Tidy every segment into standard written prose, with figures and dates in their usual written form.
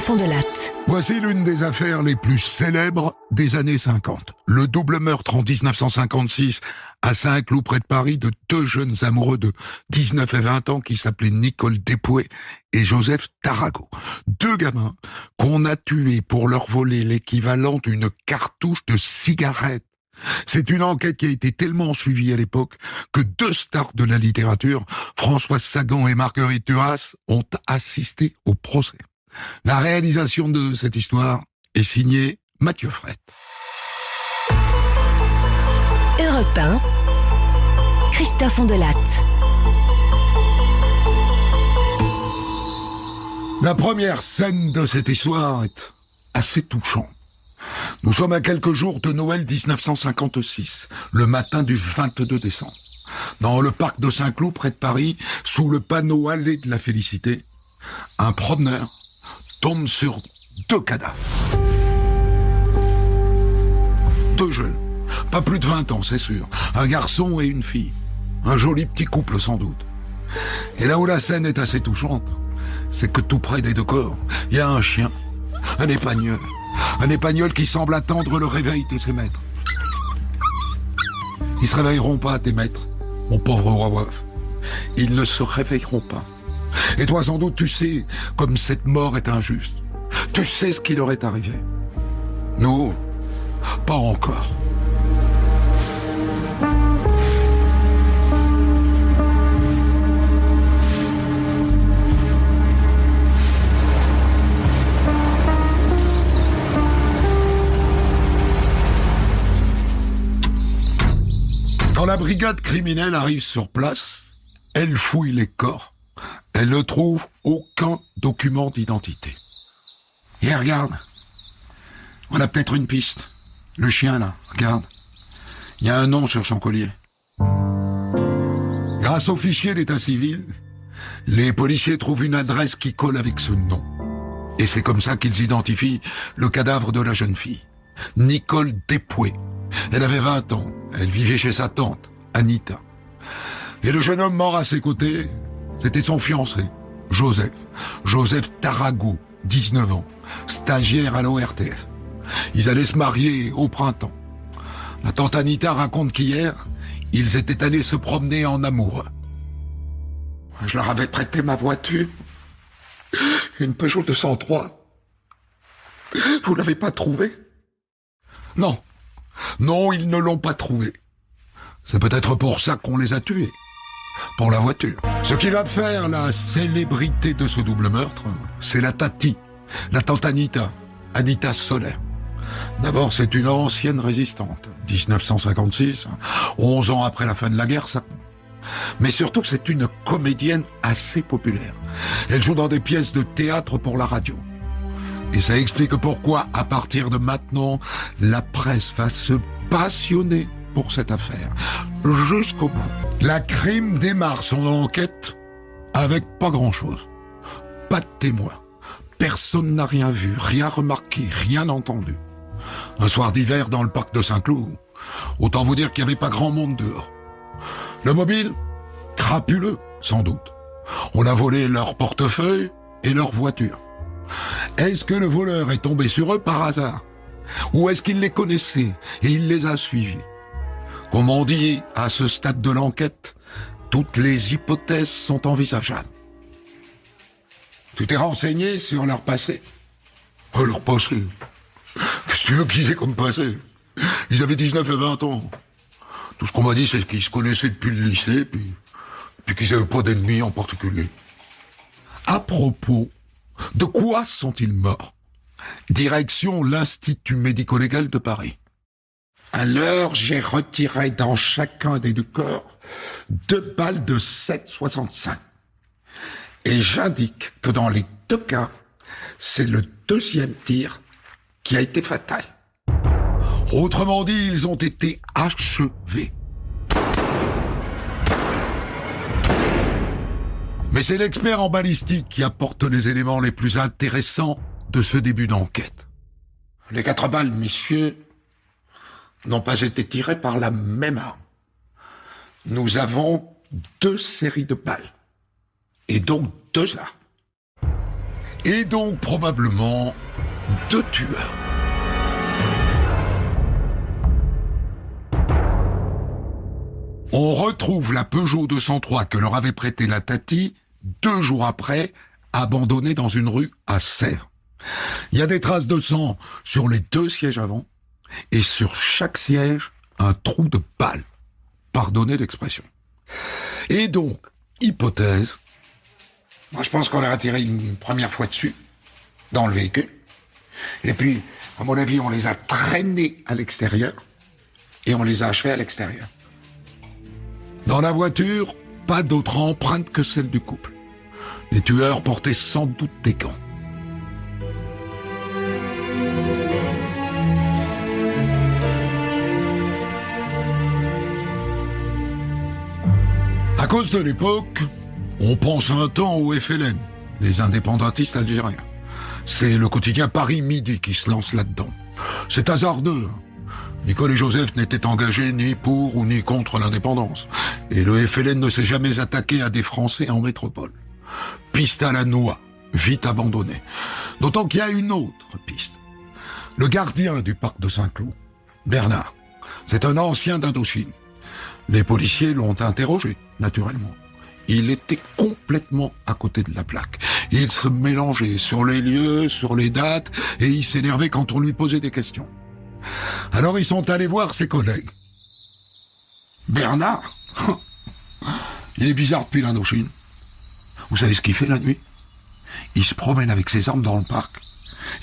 Fondelat. Voici l'une des affaires les plus célèbres des années 50. Le double meurtre en 1956 à Saint-Cloud près de Paris de deux jeunes amoureux de 19 et 20 ans qui s'appelaient Nicole Despoué et Joseph Tarago. Deux gamins qu'on a tués pour leur voler l'équivalent d'une cartouche de cigarette. C'est une enquête qui a été tellement suivie à l'époque que deux stars de la littérature, Françoise Sagan et Marguerite Duras, ont assisté au procès. La réalisation de cette histoire est signée Mathieu Frette. Europe 1, Christophe Fondelat. La première scène de cette histoire est assez touchante. Nous sommes à quelques jours de Noël 1956, le matin du 22 décembre. Dans le parc de Saint-Cloud, près de Paris, sous le panneau Allée de la Félicité, un promeneur tombe sur deux cadavres. Deux jeunes, pas plus de 20 ans, c'est sûr. Un garçon et une fille. Un joli petit couple, sans doute. Et là où la scène est assez touchante, c'est que tout près des deux corps, il y a un chien, un épagnol. Un épagnol qui semble attendre le réveil de ses maîtres. Ils se réveilleront pas, tes maîtres, mon pauvre roi Waf. Ils ne se réveilleront pas. Et toi, sans doute, tu sais comme cette mort est injuste. Tu sais ce qui leur est arrivé. Nous, pas encore. Quand la brigade criminelle arrive sur place, elle fouille les corps. Elle ne trouve aucun document d'identité. Et regarde, on a peut-être une piste. Le chien là, regarde. Il y a un nom sur son collier. Grâce au fichier d'état civil, les policiers trouvent une adresse qui colle avec ce nom. Et c'est comme ça qu'ils identifient le cadavre de la jeune fille, Nicole Despoué. Elle avait 20 ans, elle vivait chez sa tante, Anita. Et le jeune homme mort à ses côtés, c'était son fiancé, Joseph Tarago, 19 ans, stagiaire à l'ORTF. Ils allaient se marier au printemps. La tante Anita raconte qu'hier, ils étaient allés se promener en amoureux. Je leur avais prêté ma voiture, une Peugeot 203. Vous l'avez pas trouvée? Non. Non, ils ne l'ont pas trouvée. C'est peut-être pour ça qu'on les a tués. Pour la voiture. Ce qui va faire la célébrité de ce double meurtre, c'est la Tati, la tante Anita, Anita Soler. D'abord, c'est une ancienne résistante. 1956, 11 ans après la fin de la guerre, ça. Mais surtout, c'est une comédienne assez populaire. Elle joue dans des pièces de théâtre pour la radio. Et ça explique pourquoi, à partir de maintenant, la presse va se passionner pour cette affaire, jusqu'au bout. La crime démarre son enquête avec pas grand-chose. Pas de témoins. Personne n'a rien vu, rien remarqué, rien entendu. Un soir d'hiver dans le parc de Saint-Cloud, autant vous dire qu'il n'y avait pas grand monde dehors. Le mobile, crapuleux, sans doute. On a volé leur portefeuille et leur voiture. Est-ce que le voleur est tombé sur eux par hasard? Ou est-ce qu'il les connaissait et il les a suivis? Comme on dit à ce stade de l'enquête, toutes les hypothèses sont envisageables. Tu t'es renseigné sur leur passé? Oh, leur passé? Qu'est-ce que tu veux qu'ils aient comme passé? Ils avaient 19 et 20 ans. Tout ce qu'on m'a dit, c'est qu'ils se connaissaient depuis le lycée, puis qu'ils n'avaient pas d'ennemis en particulier. À propos, de quoi sont-ils morts? Direction l'Institut médico-légal de Paris. À l'heure, j'ai retiré dans chacun des deux corps 2 balles de 7,65. Et j'indique que dans les deux cas, c'est le deuxième tir qui a été fatal. Autrement dit, ils ont été achevés. Mais c'est l'expert en balistique qui apporte les éléments les plus intéressants de ce début d'enquête. Les 4 balles, messieurs, n'ont pas été tirées par la même arme. Nous avons 2 séries de balles, et donc 2 armes. Et donc probablement 2 tueurs. On retrouve la Peugeot 203 que leur avait prêtée la Tati 2 jours après, abandonnée dans une rue à Serres. Il y a des traces de sang sur les 2 sièges avant et sur chaque siège, un trou de balle. Pardonnez l'expression. Et donc, hypothèse, moi je pense qu'on a tiré une première fois dessus, dans le véhicule. Et puis, à mon avis, on les a traînés à l'extérieur et on les a achevés à l'extérieur. Dans la voiture, pas d'autre empreinte que celle du couple. Les tueurs portaient sans doute des gants. À cause de l'époque, on pense un temps au FLN, les indépendantistes algériens. C'est le quotidien Paris Midi qui se lance là-dedans. C'est hasardeux. Nicole et Joseph n'étaient engagés ni pour ou ni contre l'indépendance. Et le FLN ne s'est jamais attaqué à des Français en métropole. Piste à la noix, vite abandonnée. D'autant qu'il y a une autre piste. Le gardien du parc de Saint-Cloud, Bernard, c'est un ancien d'Indochine. Les policiers l'ont interrogé, naturellement. Il était complètement à côté de la plaque. Il se mélangeait sur les lieux, sur les dates, et il s'énervait quand on lui posait des questions. Alors ils sont allés voir ses collègues. Bernard, il est bizarre depuis l'Indochine. Vous savez ce qu'il fait la nuit? Il se promène avec ses armes dans le parc,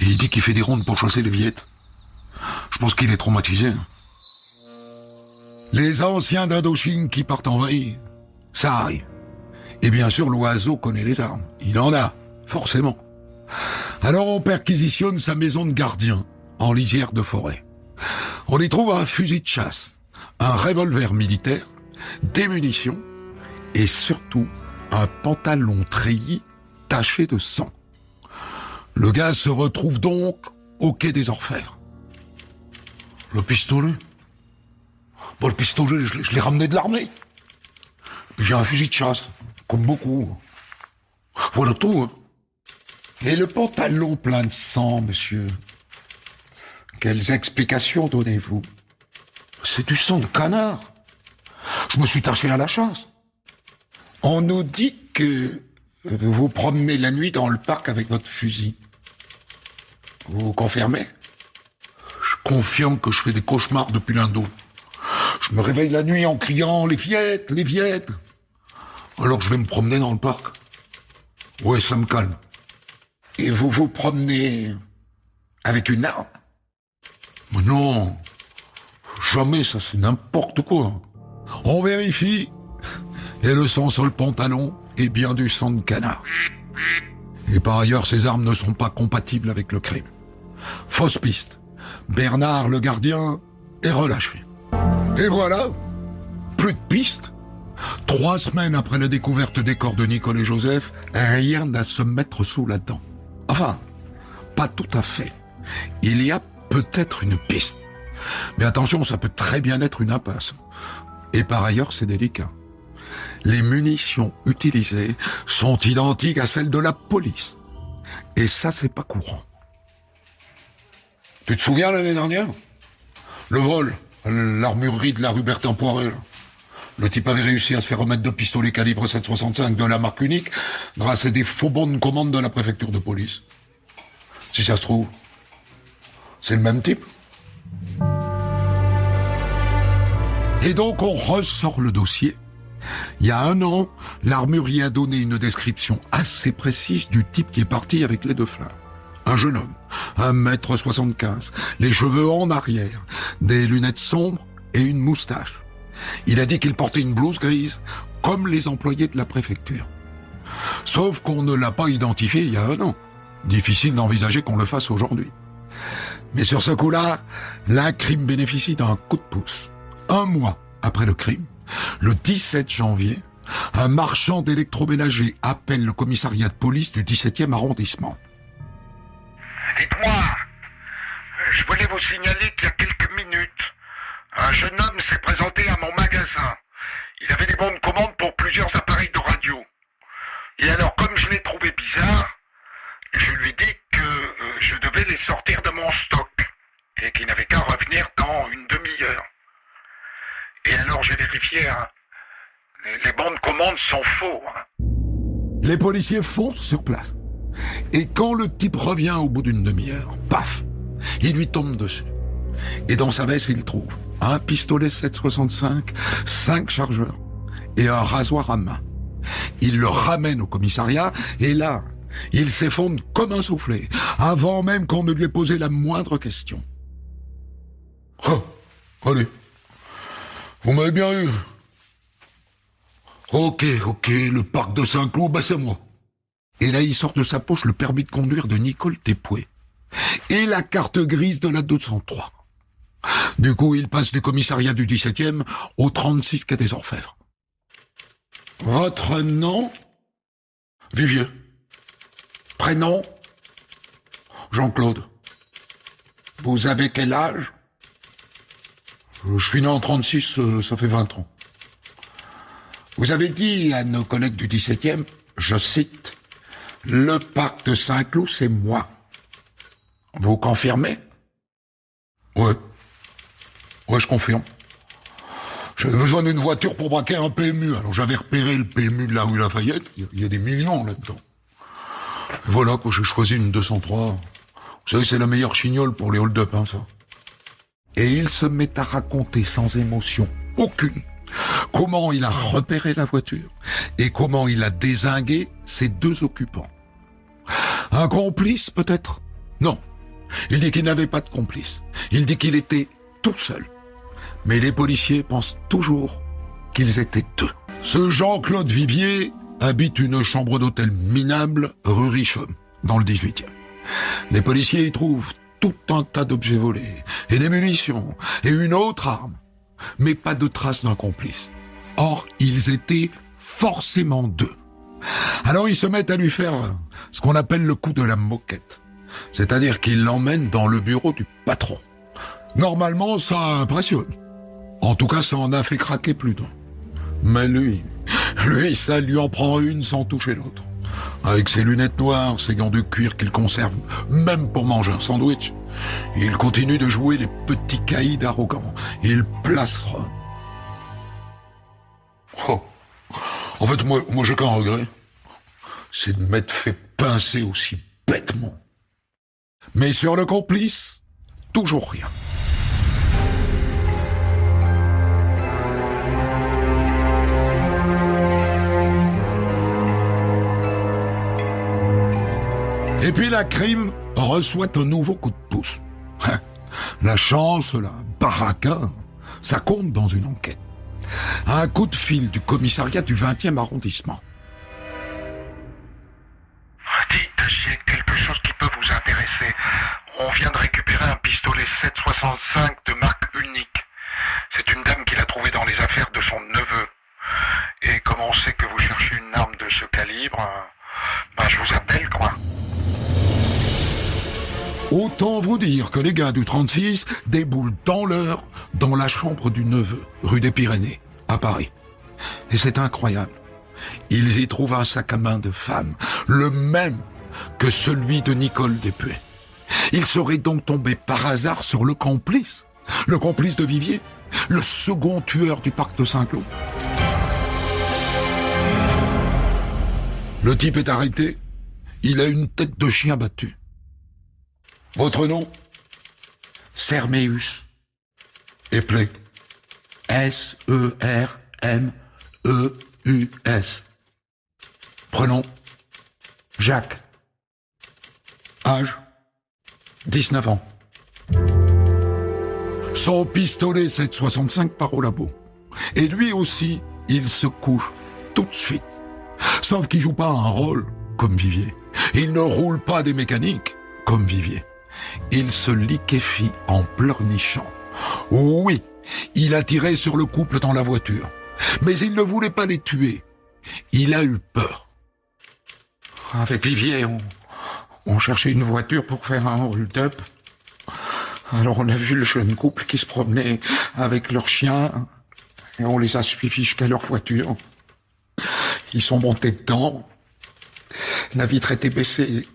et il dit qu'il fait des rondes pour chasser les viettes. Je pense qu'il est traumatisé. Hein. Les anciens d'Indochine qui partent en veille, ça arrive. Et bien sûr, l'oiseau connaît les armes. Il en a, forcément. Alors on perquisitionne sa maison de gardien, en lisière de forêt. On y trouve un fusil de chasse, un revolver militaire, des munitions, et surtout un pantalon treillis taché de sang. Le gars se retrouve donc au quai des Orfèvres. Le pistolet? Bon, le pistolet, je l'ai ramené de l'armée. Puis j'ai un fusil de chasse, comme beaucoup. Voilà tout, hein. Et le pantalon plein de sang, monsieur. Quelles explications donnez-vous? C'est du sang de canard. Je me suis taché à la chasse. On nous dit que vous vous promenez la nuit dans le parc avec votre fusil. Vous confirmez? Je confirme que je fais des cauchemars depuis l'Indo. Je me réveille la nuit en criant « Les Viettes, les Viettes !» Alors je vais me promener dans le parc. Ouais, ça me calme. Et vous vous promenez avec une arme? Mais non, jamais, ça c'est n'importe quoi. On vérifie, et le sang sur le pantalon est bien du sang de canard. Et par ailleurs, ces armes ne sont pas compatibles avec le crime. Fausse piste. Bernard, le gardien, est relâché. Et voilà, plus de pistes. 3 semaines après la découverte des corps de Nicole et Joseph, rien à se mettre sous la dent. Enfin, pas tout à fait. Il y a peut-être une piste. Mais attention, ça peut très bien être une impasse. Et par ailleurs, c'est délicat. Les munitions utilisées sont identiques à celles de la police. Et ça, c'est pas courant. Tu te souviens l'année dernière? Le vol, l'armurerie de la rue Bertin-Poiré. Le type avait réussi à se faire remettre 2 pistolets calibre 7,65 de la marque unique grâce à des faux bons de commande de la préfecture de police. Si ça se trouve, c'est le même type. Et donc on ressort le dossier. Il y a 1 an, l'armurier a donné une description assez précise du type qui est parti avec les 2 flingues. Un jeune homme, 1m75, les cheveux en arrière, des lunettes sombres et une moustache. Il a dit qu'il portait une blouse grise, comme les employés de la préfecture. Sauf qu'on ne l'a pas identifié il y a 1 an. Difficile d'envisager qu'on le fasse aujourd'hui. Mais sur ce coup-là, la crime bénéficie d'un coup de pouce. 1 mois après le crime, le 17 janvier, un marchand d'électroménager appelle le commissariat de police du 17e arrondissement. Dites-moi, je voulais vous signaler qu'il y a quelques minutes, un jeune homme s'est présenté à mon magasin. Il avait des bons de commande pour plusieurs appareils de radio. Et alors, comme je l'ai trouvé bizarre, je et qu'il n'avait qu'à revenir dans une demi-heure. Et alors j'ai vérifié, hein, les bons de commande sont faux. Hein. Les policiers foncent sur place. Et quand le type revient au bout d'une demi-heure, paf, il lui tombe dessus. Et dans sa veste, il trouve un pistolet 7,65, 5 chargeurs et un rasoir à main. Il le ramène au commissariat et là, il s'effondre comme un soufflé, avant même qu'on ne lui ait posé la moindre question. Oh, allez, vous m'avez bien eu. Ok, le parc de Saint-Cloud, c'est moi. Et là, il sort de sa poche le permis de conduire de Nicole Tépoué et la carte grise de la 203. Du coup, il passe du commissariat du 17e au 36 quai des Orfèvres. Votre nom? Vivier. Prénom? Jean-Claude. Vous avez quel âge? Je suis né en 36, ça fait 20 ans. Vous avez dit à nos collègues du 17e, je cite, « Le parc de Saint-Cloud, c'est moi. » Vous confirmez? Ouais, je confirme. J'avais besoin d'une voiture pour braquer un PMU. Alors j'avais repéré le PMU de la rue Lafayette. Il y a des millions là-dedans. Et voilà que j'ai choisi une 203. Vous savez, c'est la meilleure chignole pour les hold-up, hein, ça. Et il se met à raconter sans émotion aucune comment il a repéré la voiture et comment il a dézingué ses deux occupants. Un complice, peut-être? Non. Il dit qu'il n'avait pas de complice. Il dit qu'il était tout seul. Mais les policiers pensent toujours qu'ils étaient deux. Ce Jean-Claude Vivier habite une chambre d'hôtel minable rue Richomme, dans le 18e. Les policiers y trouvent tout un tas d'objets volés, et des munitions, et une autre arme, mais pas de traces d'un complice. Or, ils étaient forcément deux. Alors ils se mettent à lui faire ce qu'on appelle le coup de la moquette. C'est-à-dire qu'ils l'emmènent dans le bureau du patron. Normalement, ça impressionne. En tout cas, ça en a fait craquer plus d'un. Mais lui, ça lui en prend une sans toucher l'autre. Avec ses lunettes noires, ses gants de cuir qu'il conserve même pour manger un sandwich, il continue de jouer les petits caïds arrogants. Il placeronne. Oh. En fait, moi j'ai qu'un regret. C'est de m'être fait pincer aussi bêtement. Mais sur le complice, toujours rien. Et puis la crime reçoit un nouveau coup de pouce. La chance, la baraka, ça compte dans une enquête. Un coup de fil du commissariat du 20e arrondissement. Dites, j'ai quelque chose qui peut vous intéresser. On vient de récupérer un pistolet 7,65 de marque unique. C'est une dame qui l'a trouvé dans les affaires de son neveu. Et comme on sait que vous cherchez une arme de ce calibre, je vous appelle, quoi. Autant vous dire que les gars du 36 déboulent dans l'heure dans la chambre du neveu, rue des Pyrénées, à Paris. Et c'est incroyable. Ils y trouvent un sac à main de femme, le même que celui de Nicole Tépoué. Ils seraient donc tombés par hasard sur le complice de Vivier, le second tueur du parc de Saint-Cloud. Le type est arrêté, il a une tête de chien battu. Votre nom? Serméus. Éplé. S-E-R-M-E-U-S. Prénom? Jacques. Âge? 19 ans. Son pistolet 7,65 part au labo. Et lui aussi, il se couche tout de suite. Sauf qu'il joue pas un rôle comme Vivier. Il ne roule pas des mécaniques comme Vivier. Il se liquéfie en pleurnichant. Oui, il a tiré sur le couple dans la voiture. Mais il ne voulait pas les tuer. Il a eu peur. Avec Vivier, on cherchait une voiture pour faire un hold-up. Alors on a vu le jeune couple qui se promenait avec leur chien et on les a suivis jusqu'à leur voiture. Ils sont montés dedans. La vitre était baissée.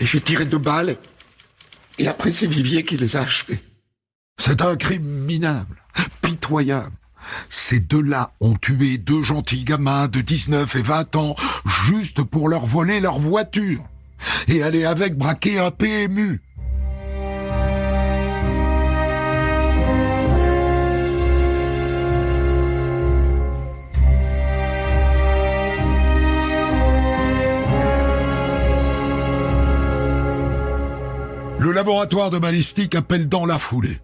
Et j'ai tiré 2 balles Et après, c'est Vivier qui les a achevés. C'est un crime minable, pitoyable. Ces deux-là ont tué deux gentils gamins de 19 et 20 ans juste pour leur voler leur voiture et aller avec braquer un PMU. Le laboratoire de balistique appelle dans la foulée.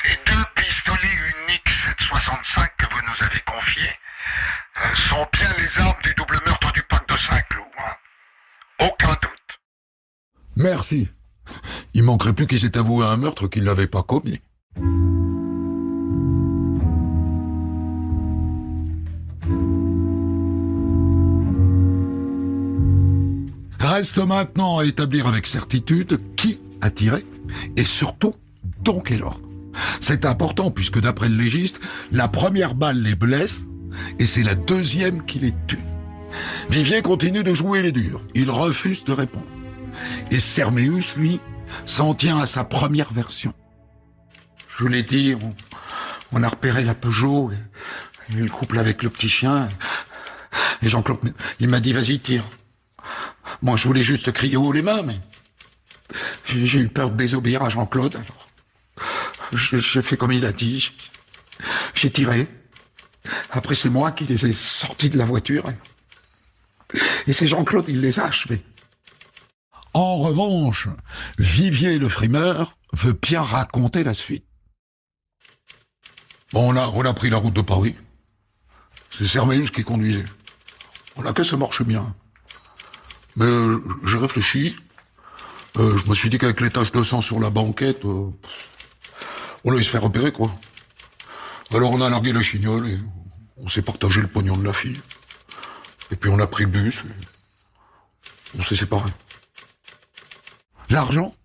Les deux pistolets uniques 7,65 que vous nous avez confiés sont bien les armes du double meurtre du parc de Saint-Cloud. Hein. Aucun doute. Merci. Il manquerait plus qu'ils aient avoué un meurtre qu'ils n'avaient pas commis. Reste maintenant à établir avec certitude qui a tiré et surtout dans quel ordre. C'est important puisque d'après le légiste, la première balle les blesse et c'est la deuxième qui les tue. Vivier continue de jouer les durs. Il refuse de répondre. Et Serméus, lui, s'en tient à sa première version. Je vous l'ai dit, on a repéré la Peugeot et le couple avec le petit chien. Et Jean-Claude, il m'a dit, vas-y, tire. Moi, je voulais juste crier haut les mains, mais j'ai eu peur de désobéir à Jean-Claude, alors j'ai fait comme il a dit. J'ai tiré. Après, c'est moi qui les ai sortis de la voiture. Et c'est Jean-Claude, il les a achevés. En revanche, Vivier le frimeur veut bien raconter la suite. Bon, on a pris la route de Paris. C'est Serméus qui conduisait. On a que ça marche bien. Mais j'ai réfléchi. Je me suis dit qu'avec les taches de sang sur la banquette, on allait se faire repérer, quoi. Alors on a largué la chignole et on s'est partagé le pognon de la fille. Et puis on a pris le bus et on s'est séparés. L'argent ?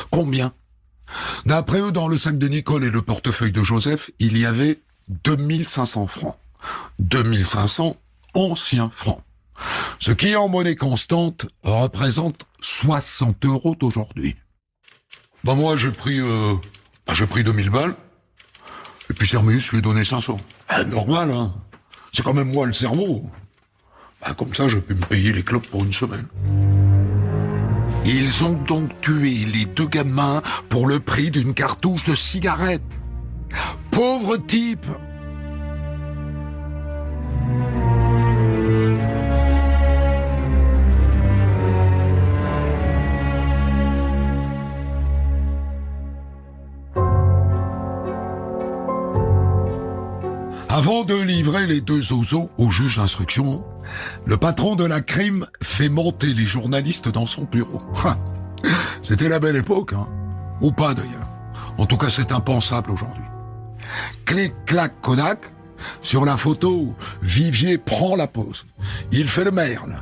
Combien ? D'après eux, dans le sac de Nicole et le portefeuille de Joseph, il y avait 2500 francs. 2500 anciens francs. Ce qui, en monnaie constante, représente 60 € d'aujourd'hui. Ben moi, j'ai pris 2000 balles. Et puis Serméus, je lui ai donné 500. Normal, hein. C'est quand même moi le cerveau. Comme ça, je peux me payer les clopes pour une semaine. Ils ont donc tué les deux gamins pour le prix d'une cartouche de cigarette. Pauvre type! Avant de livrer les deux zozos au juge d'instruction, le patron de la crime fait monter les journalistes dans son bureau. C'était la belle époque, hein. Ou pas d'ailleurs. En tout cas, c'est impensable aujourd'hui. Clic, clac, Kodak. Sur la photo, Vivier prend la pose. Il fait le merle.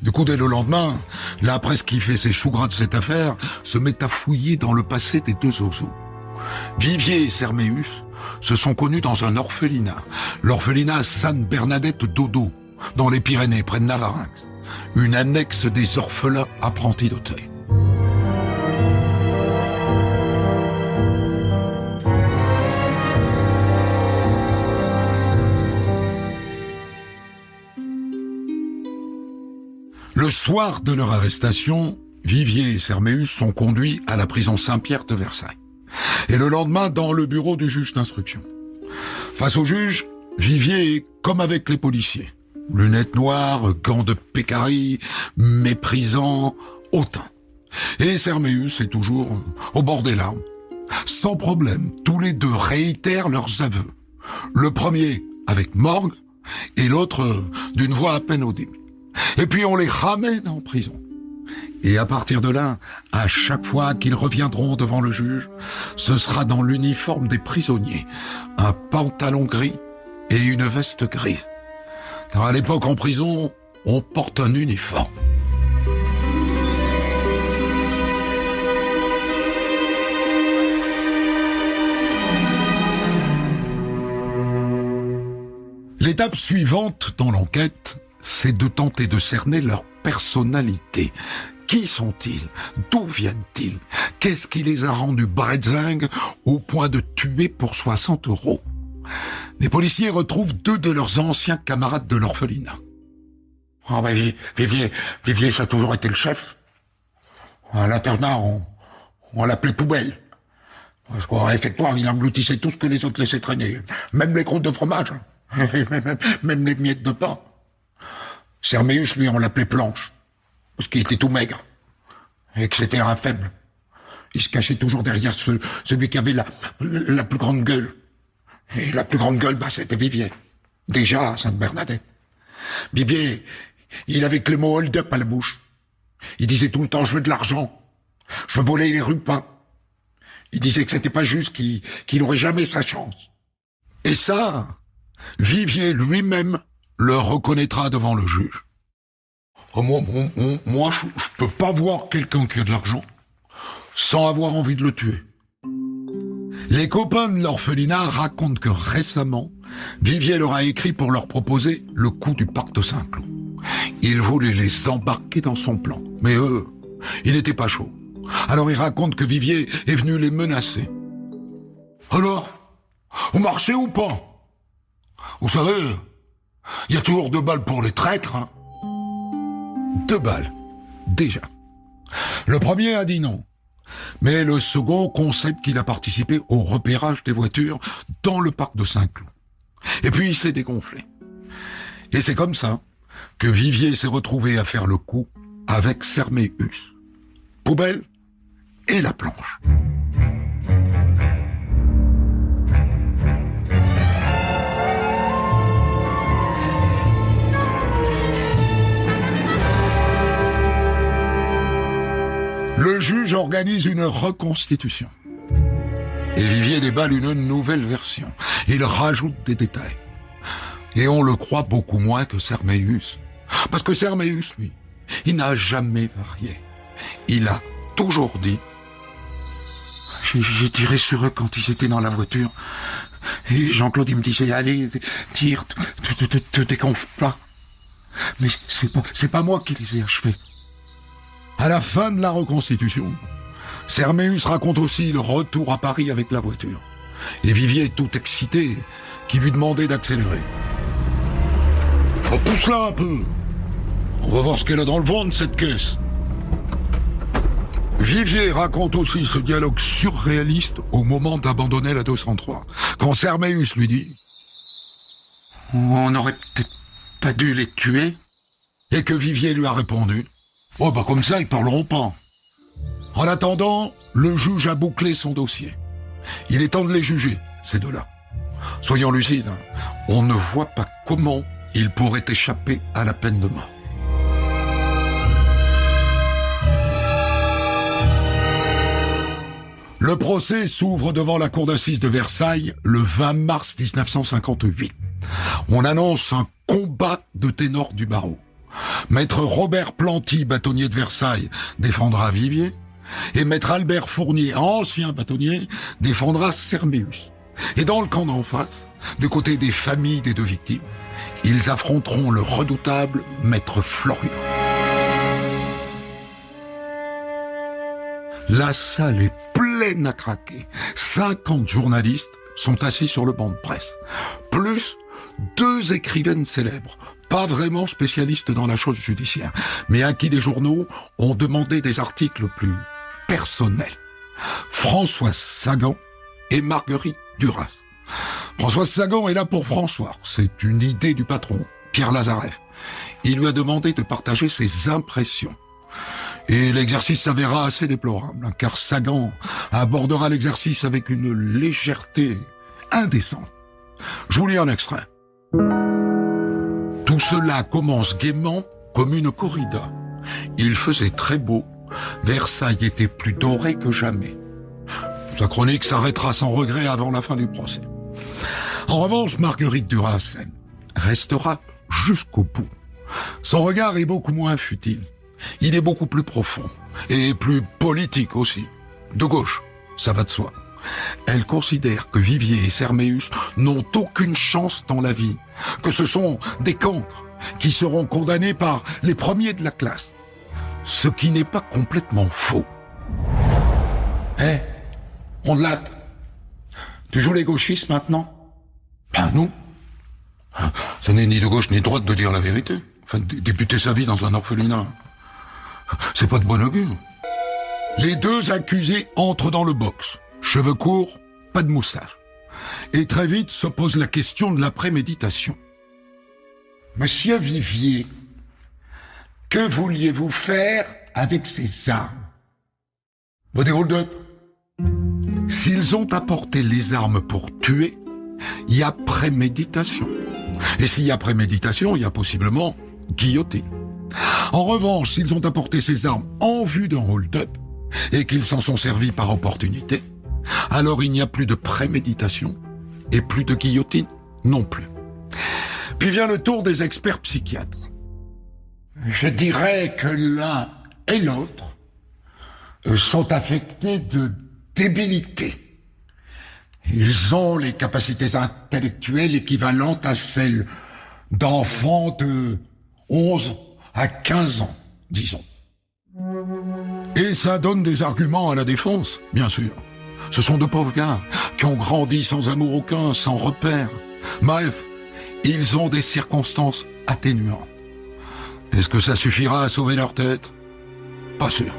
Du coup, dès le lendemain, la presse qui fait ses choux gras de cette affaire se met à fouiller dans le passé des deux zozos. Vivier et Serméus se sont connus dans un orphelinat, l'orphelinat Sainte-Bernadette d'Odo, dans les Pyrénées, près de Navarinx, une annexe des orphelins apprentis d'Auteuil. Le soir de leur arrestation, Vivier et Serméus sont conduits à la prison Saint-Pierre de Versailles. Et le lendemain, dans le bureau du juge d'instruction. Face au juge, Vivier est comme avec les policiers. Lunettes noires, gants de pécari, méprisant, hautain. Et Serméus est toujours au bord des larmes. Sans problème, tous les deux réitèrent leurs aveux. Le premier avec morgue et l'autre d'une voix à peine audible. Et puis on les ramène en prison. Et à partir de là, à chaque fois qu'ils reviendront devant le juge, ce sera dans l'uniforme des prisonniers, un pantalon gris et une veste grise. Car à l'époque en prison, on porte un uniforme. L'étape suivante dans l'enquête, c'est de tenter de cerner leur personnalité. Qui sont-ils? D'où viennent-ils? Qu'est-ce qui les a rendus bretzingues au point de tuer pour 60 €? Les policiers retrouvent 2 de leurs anciens camarades de l'orphelinat. Ah ben, Vivier, ça a toujours été le chef. À l'internat, on l'appelait poubelle. Parce qu'au réfectoire, il engloutissait tout ce que les autres laissaient traîner. Même les croûtes de fromage. Même les miettes de pain. Serméus, lui, on l'appelait planche. Parce qu'il était tout maigre. Et que c'était un faible. Il se cachait toujours derrière celui qui avait la plus grande gueule. Et la plus grande gueule, c'était Vivier. Déjà à Sainte-Bernadette. Vivier, il avait que le mot hold-up à la bouche. Il disait tout le temps, je veux de l'argent. Je veux voler les repas. Il disait que c'était pas juste, qu'il n'aurait jamais sa chance. Et ça, Vivier lui-même le reconnaîtra devant le juge. Oh, moi, je peux pas voir quelqu'un qui a de l'argent sans avoir envie de le tuer. Les copains de l'orphelinat racontent que récemment, Vivier leur a écrit pour leur proposer le coup du parc de Saint-Cloud. Il voulait les embarquer dans son plan, mais eux, il n'était pas chaud. Alors il raconte que Vivier est venu les menacer. Alors, vous marchez ou pas? Vous savez, il y a toujours 2 balles pour les traîtres. 2 balles, déjà. Le premier a dit non. Mais le second concède qu'il a participé au repérage des voitures dans le parc de Saint-Cloud. Et puis il s'est dégonflé. Et c'est comme ça que Vivier s'est retrouvé à faire le coup avec Serméus. Poubelle et la planche. Le juge organise une reconstitution. Et Vivier déballe une nouvelle version. Il rajoute des détails. Et on le croit beaucoup moins que Serméus. Parce que Serméus, lui, il n'a jamais varié. Il a toujours dit « J'ai tiré sur eux quand ils étaient dans la voiture. Et Jean-Claude, il me disait « Allez, tire, te dégonfle pas. » Mais c'est pas moi qui les ai achevés. À la fin de la reconstitution, Serméus raconte aussi le retour à Paris avec la voiture. Et Vivier, tout excité, qui lui demandait d'accélérer. « Pousse-la un peu. On va voir ce qu'elle a dans le ventre, cette caisse. » Vivier raconte aussi ce dialogue surréaliste au moment d'abandonner la 203. Quand Serméus lui dit « On n'aurait peut-être pas dû les tuer ?» Et que Vivier lui a répondu « Oh, comme ça, ils parleront pas. » En attendant, le juge a bouclé son dossier. Il est temps de les juger, ces deux-là. Soyons lucides, on ne voit pas comment ils pourraient échapper à la peine de mort. Le procès s'ouvre devant la cour d'assises de Versailles le 20 mars 1958. On annonce un combat de ténors du barreau. Maître Robert Planty, bâtonnier de Versailles, défendra Vivier, et Maître Albert Fournier, ancien bâtonnier, défendra Serméus. Et dans le camp d'en face, du côté des familles des deux victimes, ils affronteront le redoutable Maître Florian. La salle est pleine à craquer. 50 journalistes sont assis sur le banc de presse. Plus 2 écrivaines célèbres, pas vraiment spécialistes dans la chose judiciaire, mais à qui les journaux ont demandé des articles plus personnels. Françoise Sagan et Marguerite Duras. Françoise Sagan est là pour François. C'est une idée du patron, Pierre Lazareff. Il lui a demandé de partager ses impressions. Et l'exercice s'avéra assez déplorable, car Sagan abordera l'exercice avec une légèreté indécente. Je vous lis un extrait. Tout cela commence gaiement comme une corrida. Il faisait très beau. Versailles était plus doré que jamais. Sa chronique s'arrêtera sans regret avant la fin du procès. En revanche, Marguerite Duras, elle, restera jusqu'au bout. Son regard est beaucoup moins futile. Il est beaucoup plus profond et plus politique aussi. De gauche, ça va de soi. Elle considère que Vivier et Serméus n'ont aucune chance dans la vie, que ce sont des cancres qui seront condamnés par les premiers de la classe. ce qui n'est pas complètement faux. On latte. Tu joues les gauchistes maintenant? Ben non. Ce n'est ni de gauche ni de droite de dire la vérité. Enfin, débuter sa vie dans un orphelinat, c'est pas de bon augure. Les deux accusés entrent dans le box. Cheveux courts, pas de moustache. Et très vite se pose la question de la préméditation. Monsieur Vivier, que vouliez-vous faire avec ces armes? Des hold-up. S'ils ont apporté les armes pour tuer, il y a préméditation. Et s'il y a préméditation, il y a possiblement guillotine. En revanche, s'ils ont apporté ces armes en vue d'un hold-up et qu'ils s'en sont servis par opportunité, alors il n'y a plus de préméditation et plus de guillotine non plus. Puis vient le tour des experts psychiatres. Je dirais que l'un et l'autre sont affectés de débilité. Ils ont les capacités intellectuelles équivalentes à celles d'enfants de 11 à 15 ans, disons. Et ça donne des arguments à la défense, bien sûr. Ce sont de pauvres gars qui ont grandi sans amour aucun, sans repère. Bref, ils ont des circonstances atténuantes. Est-ce que ça suffira à sauver leur tête? Pas sûr.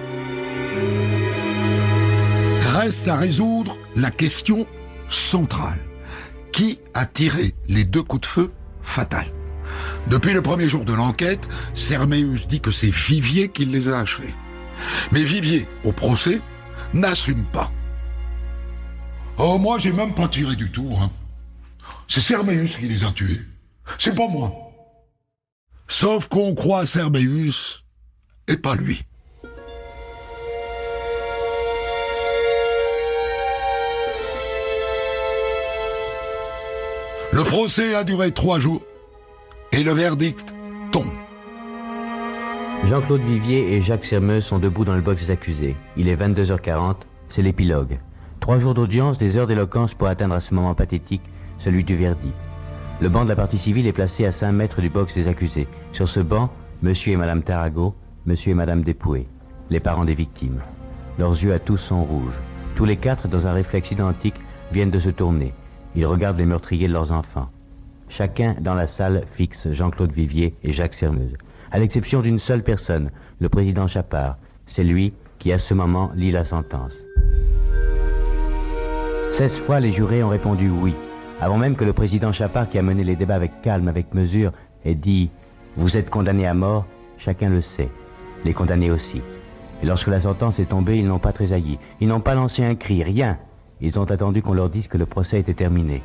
Reste à résoudre la question centrale. Qui a tiré les deux coups de feu fatals? Depuis le premier jour de l'enquête, Serméus dit que c'est Vivier qui les a achevés. Mais Vivier, au procès, n'assume pas. Oh, moi, j'ai même pas tiré du tout, hein. C'est Serméus qui les a tués. C'est pas moi. Sauf qu'on croit Serméus et pas lui. Le procès a duré 3 jours et le verdict tombe. Jean-Claude Vivier et Jacques Sermeuse sont debout dans le box des accusés. Il est 22h40, c'est l'épilogue. 3 jours d'audience, des heures d'éloquence pour atteindre à ce moment pathétique celui du verdict. Le banc de la partie civile est placé à 5 mètres du box des accusés. Sur ce banc, monsieur et madame Tarago, monsieur et madame Despoué, les parents des victimes. Leurs yeux à tous sont rouges. Tous les 4, dans un réflexe identique, viennent de se tourner. Ils regardent les meurtriers de leurs enfants. Chacun dans la salle fixe Jean-Claude Vivier et Jacques Sermeuse, à l'exception d'une seule personne, le président Chapard. C'est lui qui, à ce moment, lit la sentence. 16 fois, les jurés ont répondu oui, avant même que le président Chapard, qui a mené les débats avec calme, avec mesure, ait dit « Vous êtes condamnés à mort », chacun le sait. Les condamnés aussi. Et lorsque la sentence est tombée, ils n'ont pas tressailli. Ils n'ont pas lancé un cri, rien. Ils ont attendu qu'on leur dise que le procès était terminé.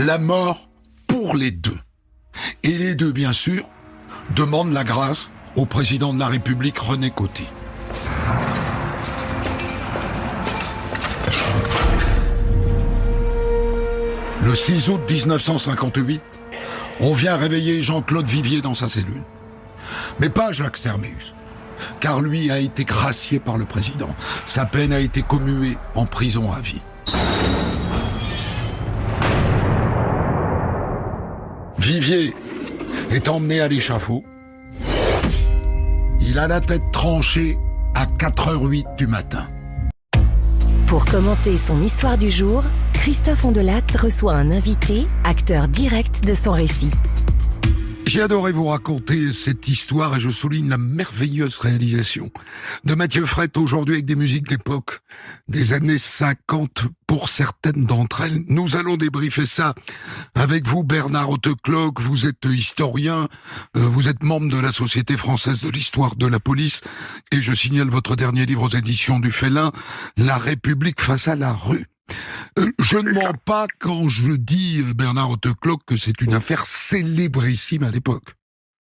La mort pour les deux. Et les deux, bien sûr, demandent la grâce au président de la République, René Coty. Le 6 août 1958, on vient réveiller Jean-Claude Vivier dans sa cellule. Mais pas Jacques Serméus, car lui a été gracié par le président. Sa peine a été commuée en prison à vie. Vivier est emmené à l'échafaud. Il a la tête tranchée à 4h08 du matin. Pour commenter son histoire du jour, Christophe Ondelat reçoit un invité, acteur direct de son récit. J'ai adoré vous raconter cette histoire et je souligne la merveilleuse réalisation de Mathieu Frette aujourd'hui avec des musiques d'époque, des années 50 pour certaines d'entre elles. Nous allons débriefer ça avec vous, Bernard Hautecloque. Vous êtes historien, vous êtes membre de la Société française de l'histoire de la police et je signale votre dernier livre aux éditions du Félin, La République face à la rue. Je ne mens pas quand je dis, Bernard Hautecloque, que c'est une affaire célébrissime à l'époque.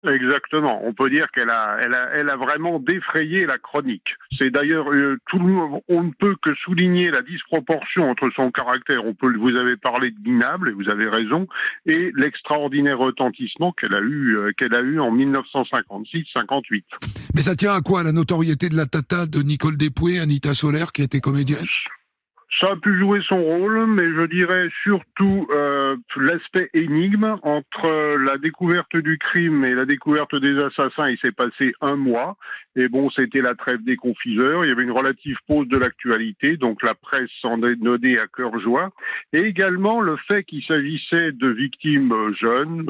Exactement. On peut dire qu'elle a vraiment défrayé la chronique. C'est d'ailleurs on ne peut que souligner la disproportion entre son caractère. Vous avez parlé de minable et vous avez raison, et l'extraordinaire retentissement qu'elle a eu en 1956-58. Mais ça tient à quoi? La notoriété de la tata de Nicole Despoué, Anita Soler, qui était comédienne? Ça a pu jouer son rôle, mais je dirais surtout l'aspect énigme. Entre la découverte du crime et la découverte des assassins, il s'est passé 1 mois. Et bon, c'était la trêve des confiseurs. Il y avait une relative pause de l'actualité, donc la presse s'en est donnée à cœur joie. Et également le fait qu'il s'agissait de victimes jeunes.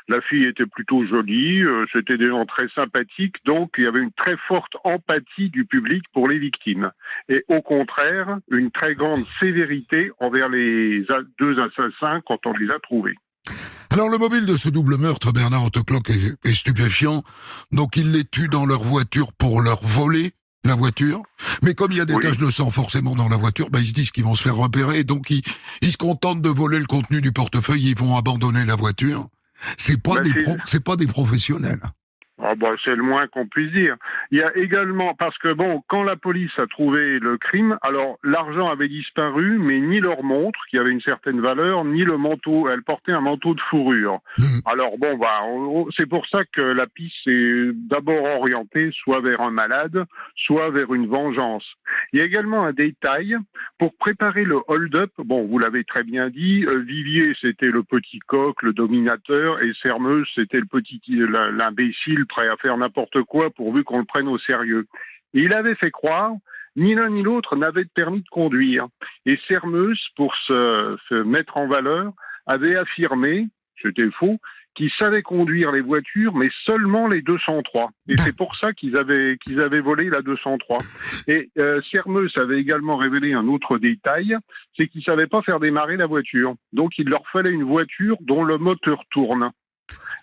La fille était plutôt jolie, c'était des gens très sympathiques, donc il y avait une très forte empathie du public pour les victimes. Et au contraire, une très grande sévérité envers les 2 assassins quand on les a trouvés. Alors le mobile de ce double meurtre, Bernard Hautecloque, est stupéfiant. Donc ils les tuent dans leur voiture pour leur voler la voiture. Mais comme il y a des taches de sang forcément dans la voiture, ils se disent qu'ils vont se faire repérer. Donc ils se contentent de voler le contenu du portefeuille, ils vont abandonner la voiture. C'est pas des professionnels. Ah c'est le moins qu'on puisse dire. Il y a également, parce que quand la police a trouvé le crime, alors l'argent avait disparu, mais ni leur montre, qui avait une certaine valeur, ni le manteau, elle portait un manteau de fourrure. Alors c'est pour ça que la piste s'est d'abord orientée soit vers un malade, soit vers une vengeance. Il y a également un détail, pour préparer le hold-up, vous l'avez très bien dit, Vivier c'était le petit coq, le dominateur, et Sermeuse c'était l'imbécile prêt à faire n'importe quoi pourvu qu'on le prenne au sérieux. Et il avait fait croire, ni l'un ni l'autre n'avait de permis de conduire. Et Sermeuse, pour se mettre en valeur, avait affirmé, c'était faux, qu'ils savaient conduire les voitures, mais seulement les 203. Et c'est pour ça qu'ils avaient volé la 203. Et Sermeuse avait également révélé un autre détail, c'est qu'ils savaient pas faire démarrer la voiture. Donc il leur fallait une voiture dont le moteur tourne.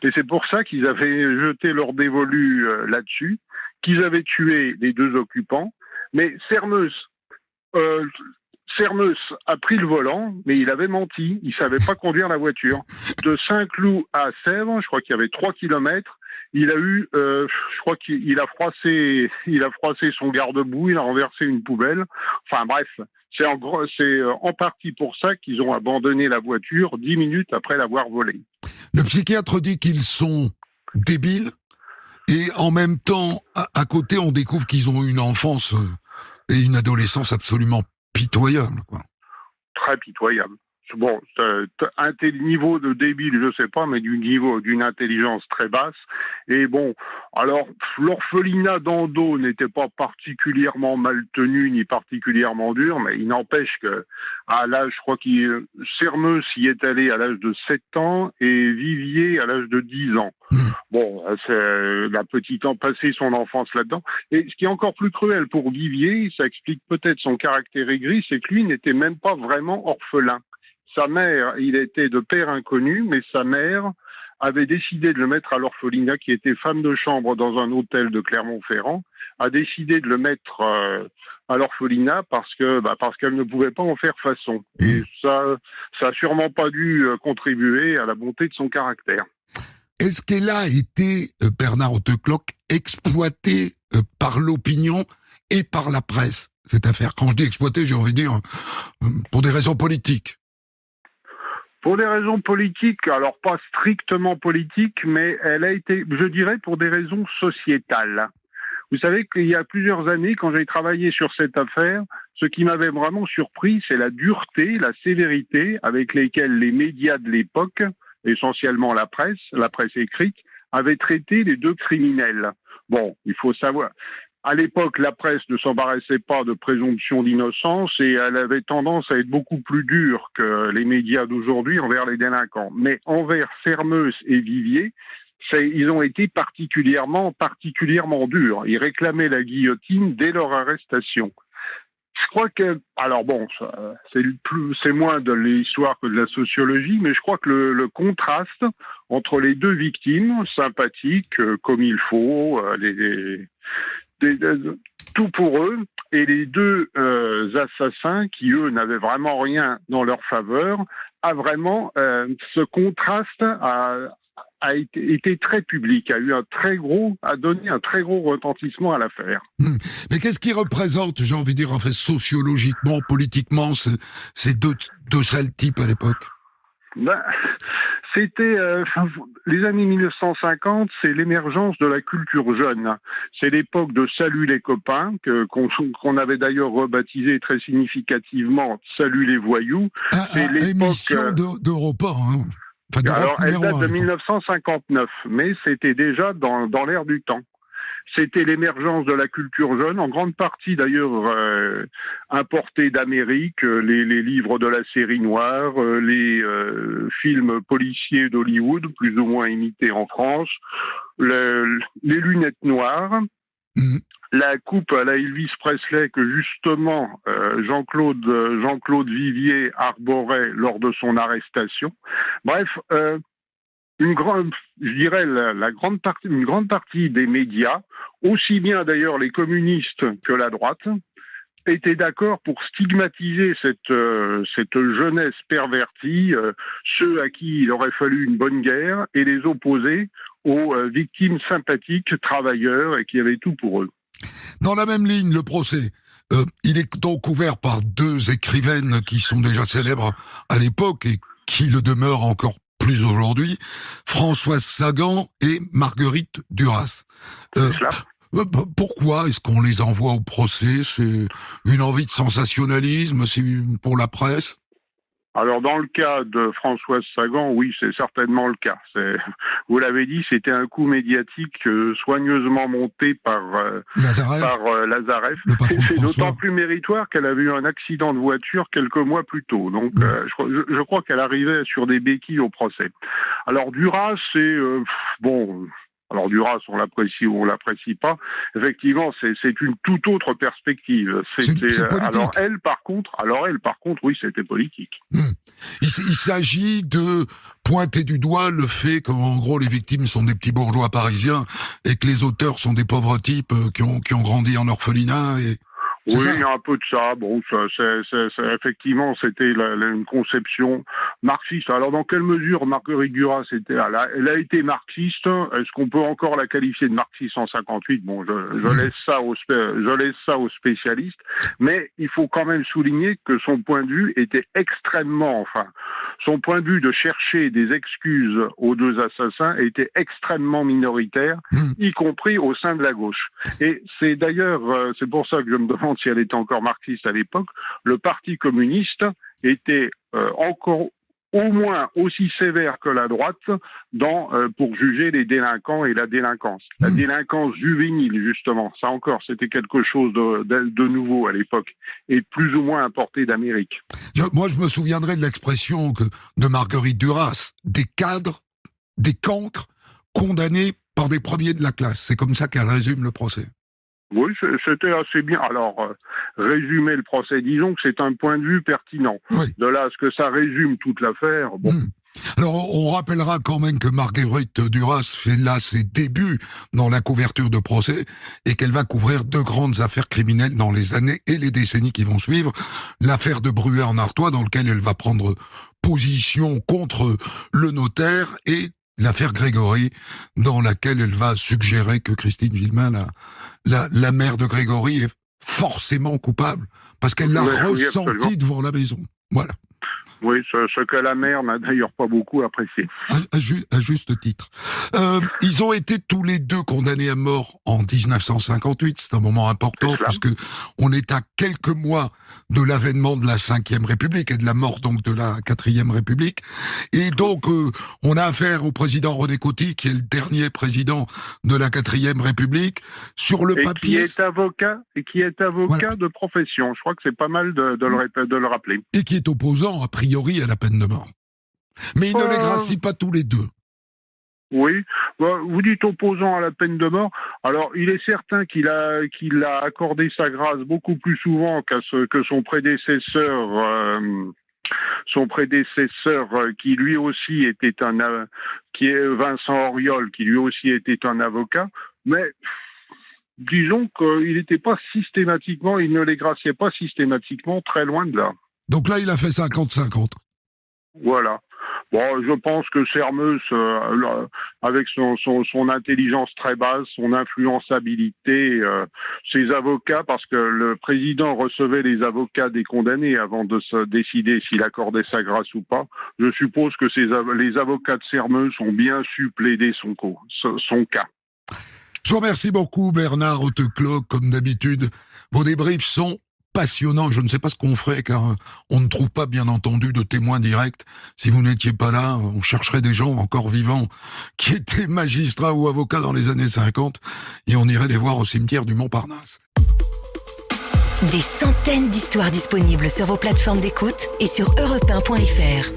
Et c'est pour ça qu'ils avaient jeté leur dévolu là-dessus, qu'ils avaient tué les 2 occupants. Mais Sermeuse a pris le volant, mais il avait menti. Il savait pas conduire la voiture. De Saint-Cloud à Sèvres, je crois qu'il y avait 3 kilomètres. Il a eu, je crois qu'il a froissé son garde-boue, il a renversé une poubelle. Enfin bref, c'est en partie pour ça qu'ils ont abandonné la voiture 10 minutes après l'avoir volée. Le psychiatre dit qu'ils sont débiles et en même temps, à côté, on découvre qu'ils ont une enfance et une adolescence absolument pitoyable, quoi. Très pitoyable. Un tel niveau de débile, je sais pas, mais d'une intelligence très basse. Et alors, l'orphelinat d'Ando n'était pas particulièrement mal tenu, ni particulièrement dur, mais il n'empêche que, à l'âge, je crois Sermeuse y est allé à l'âge de 7 ans, et Vivier à l'âge de 10 ans. La petite a passé son enfance là-dedans. Et ce qui est encore plus cruel pour Vivier, ça explique peut-être son caractère aigri, c'est que lui n'était même pas vraiment orphelin. Sa mère, il était de père inconnu, mais sa mère avait décidé de le mettre à l'orphelinat, qui était femme de chambre dans un hôtel de Clermont-Ferrand, a décidé de le mettre à l'orphelinat parce qu'elle ne pouvait pas en faire façon. Et ça a sûrement pas dû contribuer à la bonté de son caractère. Est-ce qu'elle a été, Bernard Hautecloque, exploitée par l'opinion et par la presse, cette affaire? Quand je dis exploitée, j'ai envie de dire pour des raisons politiques. Pour des raisons politiques, alors pas strictement politiques, mais elle a été, je dirais, pour des raisons sociétales. Vous savez qu'il y a plusieurs années, quand j'ai travaillé sur cette affaire, ce qui m'avait vraiment surpris, c'est la dureté, la sévérité avec lesquelles les médias de l'époque, essentiellement la presse écrite, avaient traité les 2 criminels. Il faut savoir... À l'époque, la presse ne s'embarrassait pas de présomption d'innocence et elle avait tendance à être beaucoup plus dure que les médias d'aujourd'hui envers les délinquants. Mais envers Sermeuse et Vivier, ils ont été particulièrement durs. Ils réclamaient la guillotine dès leur arrestation. Je crois que, c'est moins de l'histoire que de la sociologie, mais je crois que le contraste entre les 2 victimes, sympathiques comme il faut, tout pour eux, et les 2 assassins qui, eux, n'avaient vraiment rien dans leur faveur, ce contraste a été très public, a donné un très gros retentissement à l'affaire. Mais qu'est-ce qui représente, j'ai envie de dire, en fait, sociologiquement, politiquement, ces deux sales types à l'époque? C'était les années 1950, c'est l'émergence de la culture jeune. C'est l'époque de Salut les copains, qu'on avait d'ailleurs rebaptisé très significativement Salut les voyous. C'est émission d'Europe 1. Hein. Enfin, alors, elle date de 1, 1959, mais c'était déjà dans l'air du temps. C'était l'émergence de la culture jeune, en grande partie d'ailleurs importée d'Amérique, les livres de la série noire, les films policiers d'Hollywood, plus ou moins imités en France, les lunettes noires, la coupe à la Elvis Presley que justement Jean-Claude Vivier arborait lors de son arrestation. Bref, une grande partie des médias, aussi bien d'ailleurs les communistes que la droite, étaient d'accord pour stigmatiser cette jeunesse pervertie, ceux à qui il aurait fallu une bonne guerre, et les opposer aux victimes sympathiques, travailleurs, et qui avaient tout pour eux. Dans la même ligne, le procès, il est donc ouvert par deux écrivaines qui sont déjà célèbres à l'époque et qui le demeurent encore plus aujourd'hui, Françoise Sagan et Marguerite Duras. Pourquoi est-ce qu'on les envoie au procès? C'est une envie de sensationnalisme? C'est pour la presse? Alors, dans le cas de Françoise Sagan, oui, c'est certainement le cas. Vous l'avez dit, c'était un coup médiatique soigneusement monté par Lazareff. C'est d'autant plus méritoire qu'elle avait eu un accident de voiture quelques mois plus tôt. Donc, je crois qu'elle arrivait sur des béquilles au procès. Alors, Duras, c'est... Alors Duras, on l'apprécie ou on l'apprécie pas. Effectivement, c'est une toute autre perspective. Alors elle, par contre, oui, c'était politique. Il s'agit de pointer du doigt le fait qu'en gros les victimes sont des petits bourgeois parisiens et que les auteurs sont des pauvres types qui ont grandi en orphelinat et... Oui, il y a un peu de ça. Bon, effectivement, c'était une conception marxiste. Alors, dans quelle mesure Marguerite Duras elle a été marxiste? Est-ce qu'on peut encore la qualifier de marxiste en 58? Bon, je laisse ça aux spécialistes. Mais il faut quand même souligner que son point de vue était son point de vue de chercher des excuses aux deux assassins était extrêmement minoritaire, y compris au sein de la gauche. Et c'est d'ailleurs, c'est pour ça que je me demande si elle était encore marxiste à l'époque, le Parti communiste était encore au moins aussi sévère que la droite pour juger les délinquants et la délinquance. La délinquance juvénile, justement, ça encore, c'était quelque chose de nouveau à l'époque, et plus ou moins importé d'Amérique. Moi, je me souviendrai de l'expression de Marguerite Duras, des cadres, des cancres, condamnés par des premiers de la classe. C'est comme ça qu'elle résume le procès. Oui, c'était assez bien. Alors, résumer le procès, disons que c'est un point de vue pertinent. Oui. De là à ce que ça résume toute l'affaire, bon... Alors, on rappellera quand même que Marguerite Duras fait là ses débuts dans la couverture de procès et qu'elle va couvrir deux grandes affaires criminelles dans les années et les décennies qui vont suivre. L'affaire de Bruay en Artois, dans laquelle elle va prendre position contre le notaire, et l'affaire Grégory, dans laquelle elle va suggérer que Christine Villemain, la mère de Grégory, est forcément coupable, parce qu'elle l'a ressenti devant la maison. Voilà. Oui, ce que la mère n'a d'ailleurs pas beaucoup apprécié. À juste titre. Ils ont été tous les deux condamnés à mort en 1958. C'est un moment important puisque on est à quelques mois de l'avènement de la Ve République et de la mort donc de la Quatrième République. Et donc, on a affaire au président René Coty, qui est le dernier président de la Quatrième République. Sur le papier... qui est avocat de profession. Je crois que c'est pas mal de le rappeler. Et qui est opposant, a priori, à la peine de mort. Mais il ne les gracie pas tous les deux. Oui, vous dites opposant à la peine de mort. Alors, il est certain qu'il a accordé sa grâce beaucoup plus souvent que son prédécesseur. Qui lui aussi était qui est Vincent Auriol, qui lui aussi était un avocat, mais disons qu'il n'était pas systématiquement, il ne les graciait pas systématiquement, très loin de là. Donc là, il a fait 50-50. Voilà. Bon, je pense que Sermeuse, avec son intelligence très basse, son influençabilité, ses avocats, parce que le président recevait les avocats des condamnés avant de se décider s'il accordait sa grâce ou pas. Je suppose que les avocats de Sermeuse ont bien su plaider son cas. Je vous remercie beaucoup, Bernard Hauteclos, comme d'habitude. Vos débriefs sont passionnants. Je ne sais pas ce qu'on ferait, car on ne trouve pas, bien entendu, de témoins directs. Si vous n'étiez pas là, on chercherait des gens encore vivants qui étaient magistrats ou avocats dans les années 50, et on irait les voir au cimetière du Montparnasse. Des centaines d'histoires disponibles sur vos plateformes d'écoute et sur europe1.fr.